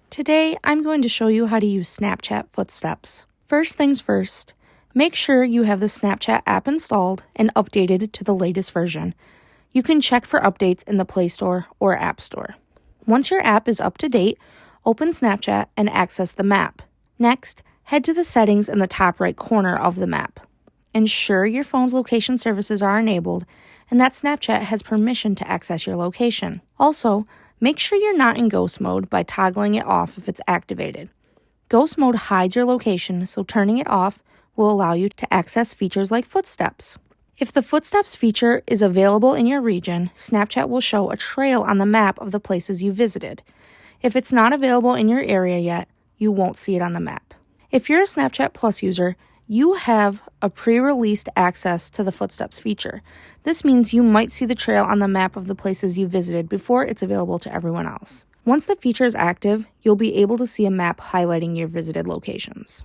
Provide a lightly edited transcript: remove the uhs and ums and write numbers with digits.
Today, I'm going to show you how to use Snapchat Footsteps. First things first, make sure you have the Snapchat app installed and updated to the latest version. You can check for updates in the Play Store or App Store. Once your app is up to date, open Snapchat and access the map. Next, head to the settings in the top right corner of the map. Ensure your phone's location services are enabled and that Snapchat has permission to access your location. Also, make sure you're not in ghost mode by toggling it off if it's activated. Ghost mode hides your location, so turning it off will allow you to access features like footsteps. If the footsteps feature is available in your region, Snapchat will show a trail on the map of the places you visited. If it's not available in your area yet, you won't see it on the map. If you're a Snapchat Plus user, you have a pre-released access to the footsteps feature. This means you might see the trail on the map of the places you visited before it's available to everyone else. Once the feature is active, you'll be able to see a map highlighting your visited locations.